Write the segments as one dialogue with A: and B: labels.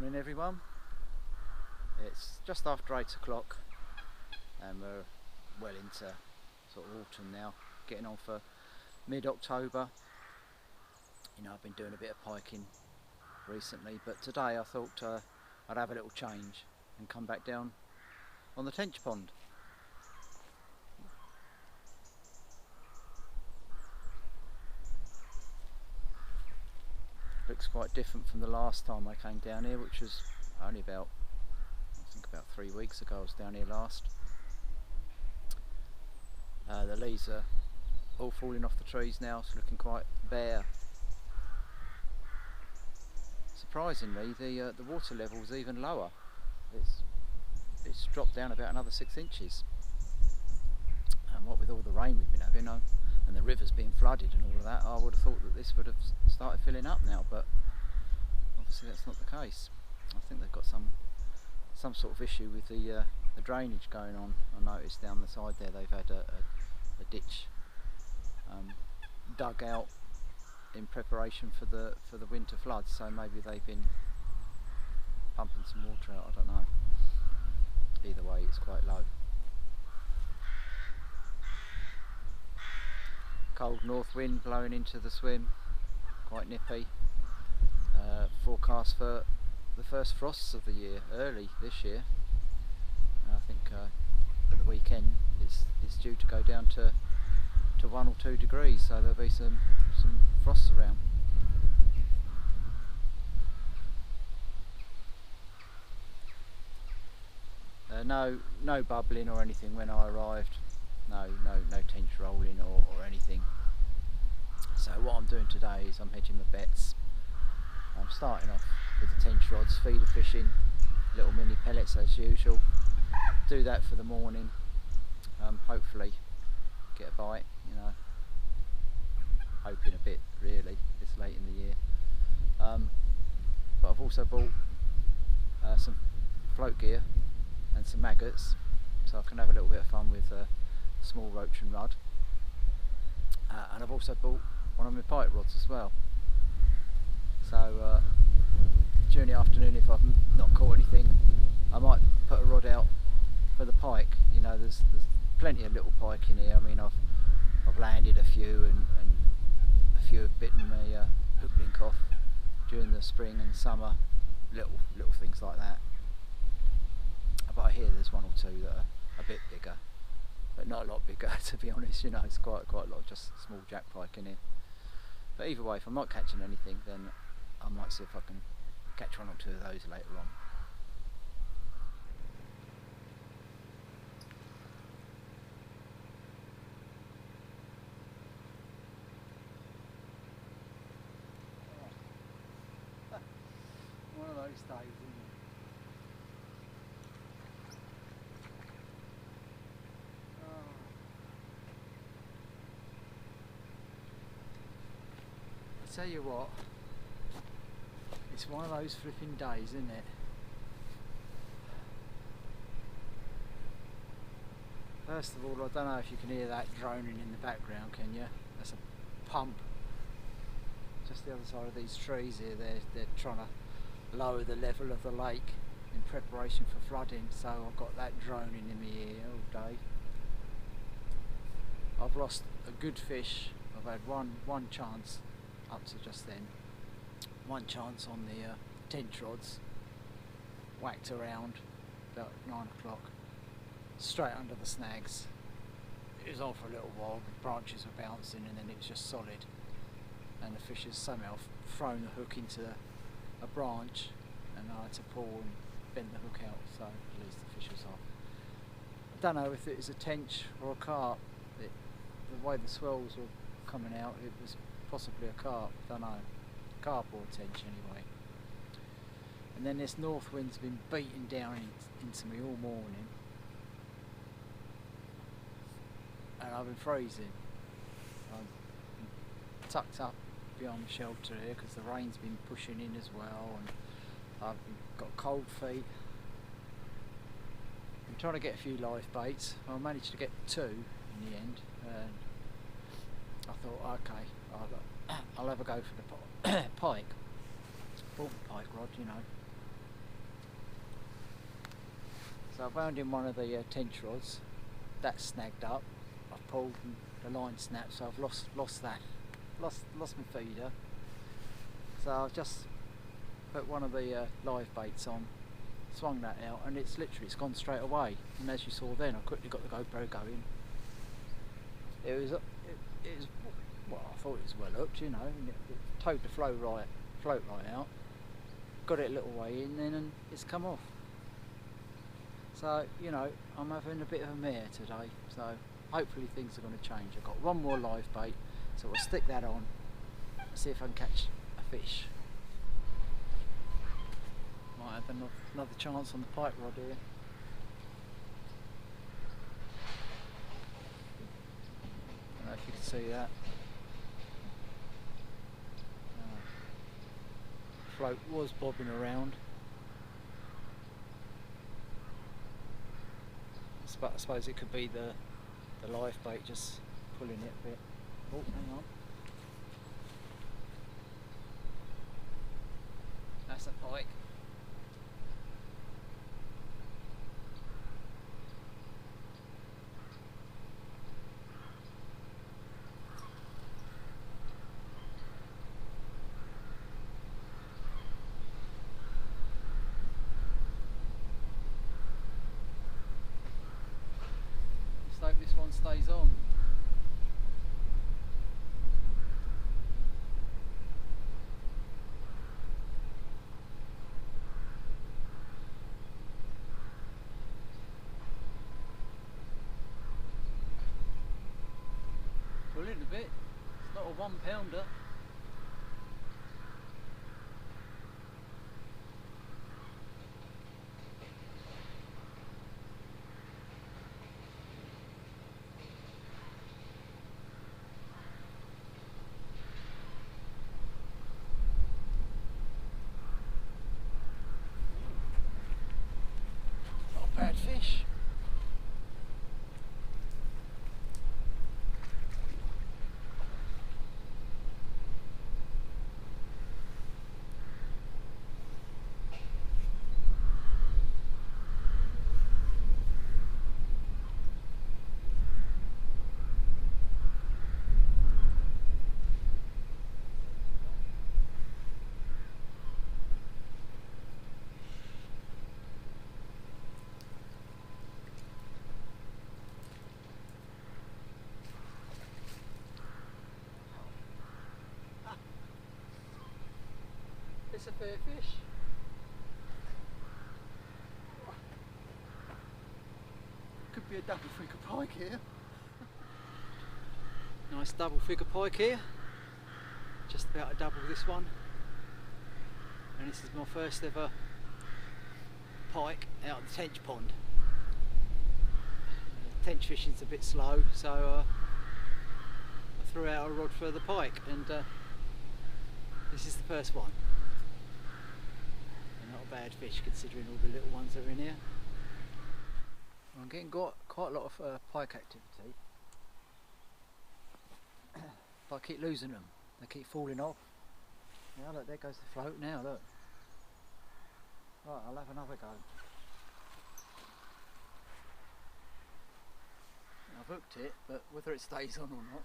A: Morning everyone. It's just after 8 o'clock and we're well into sort of autumn now, getting on for mid-October. You know, I've been doing a bit of piking recently, but today I thought I'd have a little change and come back down on the Tench pond. Looks quite different from the last time I came down here, which was only about, I think about 3 weeks ago I was down here last. The leaves are all falling off the trees now, it's looking quite bare. Surprisingly, the water level is even lower. It's dropped down about another 6 inches. And what with all the rain we've been having, and the rivers being flooded and all of that, I would have thought that this would have started filling up now, but obviously that's not the case. I think they've got some sort of issue with the drainage going on. I noticed down the side there they've had a ditch dug out in preparation for the winter floods, so maybe they've been pumping some water out, I don't know. Either way, it's quite low. Cold north wind blowing into the swim, quite nippy. Forecast for the first frosts of the year, early this year. I think at the weekend it's due to go down to 1 or 2 degrees, so there'll be some frosts around. No bubbling or anything when I arrived. No tench rolling or anything. So what I'm doing today is I'm hedging my bets. I'm starting off with the tench rods, feeder fishing, little mini pellets as usual. Do that for the morning. Hopefully get a bite, you know. Hoping a bit really, this late in the year. But I've also bought some float gear and some maggots, so I can have a little bit of fun with small roach and rudd. And I've also bought one of my pike rods as well. So during the afternoon, if I've not caught anything, I might put a rod out for the pike. You know, there's plenty of little pike in here. I mean, I've landed a few, and a few have bitten my hook link off during the spring and summer. Little things like that. But I hear there's 1 or 2 that are a bit bigger, but not a lot bigger to be honest. You know, it's quite a lot of just small jack pike in here. But either way, if I'm not catching anything, then I might see if I can catch 1 or 2 of those later on. One of those days, isn't it? I tell you what, it's one of those flipping days, isn't it? First of all, I don't know if you can hear that droning in the background, can you? That's a pump. Just the other side of these trees here, they're trying to lower the level of the lake in preparation for flooding, so I've got that droning in my ear all day. I've lost a good fish. I've had one chance up to just then. One chance on the tench rods, whacked around about 9 o'clock, straight under the snags. It was on for a little while, the branches were bouncing, and then it was just solid, and the fish has somehow thrown the hook into a branch, and I had to pull and bend the hook out, so at least the fish was off. I don't know if it was a tench or a carp. The way the swells were coming out, it was possibly a carp, don't know. Carp or tench anyway. And then this north wind's been beating down into me all morning, and I've been freezing. I'm tucked up behind the shelter here because the rain's been pushing in as well, and I've got cold feet. I'm trying to get a few live baits. I managed to get 2 in the end, and I thought, okay, I'll have a go for the pike. Bought the pike rod, you know, So I wound in one of the tench rods, that's snagged up, I've pulled and the line snapped, so I've lost that, lost my feeder. So I've just put one of the live baits on, swung that out, and it's gone straight away. And as you saw then, I quickly got the GoPro going. It was well, I thought it was well hooked, you know, and it towed the float right out, got it a little way in then, and it's come off. So, you know, I'm having a bit of a mare today, so hopefully things are going to change. I've got one more live bait, so we'll stick that on, see if I can catch a fish. Might have another chance on the pike rod here. I don't know if you can see that. Float was bobbing around. I suppose it could be the live bait just pulling it a bit. Oh, hang on. That's a pike. Hope this one stays on. Pulling a bit. It's not a 1 pounder. Bad fish. It's a fair fish. Could be a double figure pike here. Nice double figure pike here. Just about to double this one. And this is my first ever pike out of the Tench pond. Tench fishing's a bit slow, so I threw out a rod for the pike, and this is the first one. Not a bad fish considering all the little ones that are in here. I'm getting quite a lot of pike activity, but I keep losing them. They keep falling off. Now look, there goes the float now, look. Right, I'll have another go. I've hooked it, but whether it stays on or not.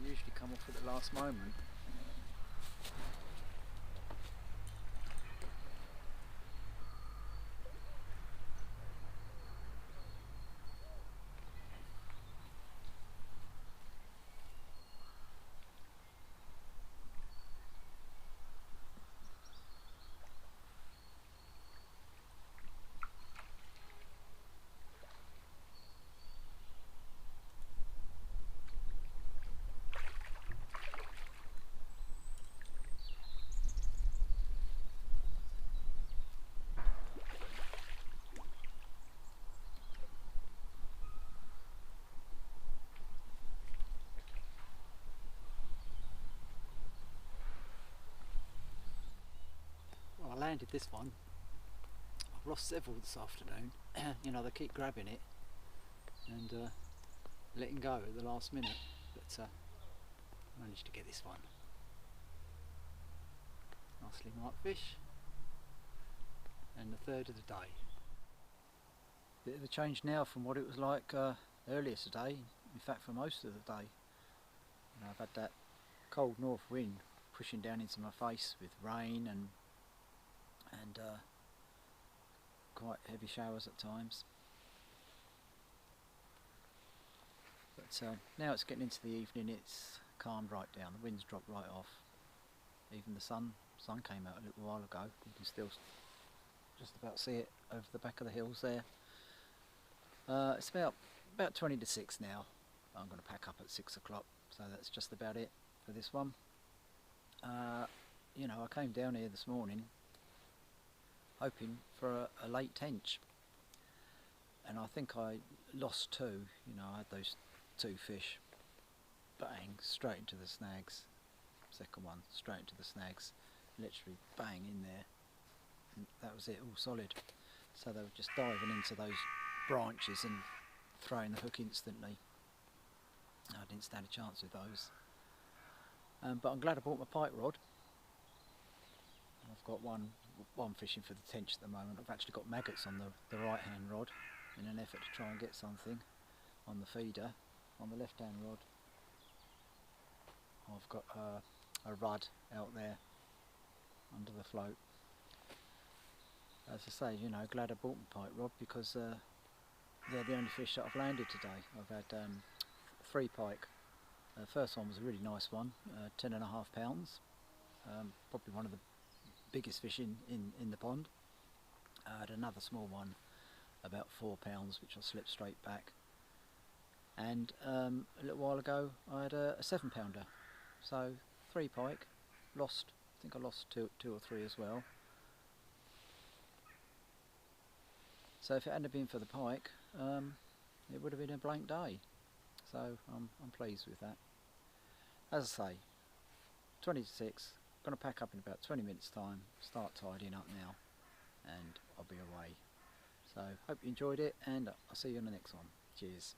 A: Usually come off at the last moment. landed this one. I've lost several this afternoon. You know, they keep grabbing it and letting go at the last minute, but managed to get this one. Nicely marked fish, and the third of the day. Bit of a change now from what it was like earlier today, in fact for most of the day. You know, I've had that cold north wind pushing down into my face with rain and quite heavy showers at times. But now it's getting into the evening, it's calmed right down, the wind's dropped right off. Even the sun came out a little while ago, you can still just about see it over the back of the hills there. It's about 20 to 6 now. I'm going to pack up at 6 o'clock, so that's just about it for this one. You know, I came down here this morning hoping for a late tench, and I think I lost 2. You know, I had those 2 fish, bang, straight into the snags. Second one, straight into the snags, literally bang in there, and that was it, all solid. So they were just diving into those branches and throwing the hook instantly. I didn't stand a chance with those. But I'm glad I bought my pike rod. I've got one fishing for the tench at the moment. I've actually got maggots on the right hand rod in an effort to try and get something on the feeder. On the left hand rod I've got a rudd out there under the float. As I say, you know, glad I bought my pike rod because they're the only fish that I've landed today. I've had 3 pike. The first one was a really nice one, 10.5 pounds, probably one of the biggest fish in the pond. I had another small one, about 4 pounds, which I slipped straight back. And a little while ago I had a 7 pounder. So 3 pike, lost, I think I lost two or three as well. So if it hadn't been for the pike, it would have been a blank day. So I'm pleased with that. As I say, 20 to 6, going to pack up in about 20 minutes time, start tidying up now, and I'll be away. So hope you enjoyed it, and I'll see you on the next one. Cheers.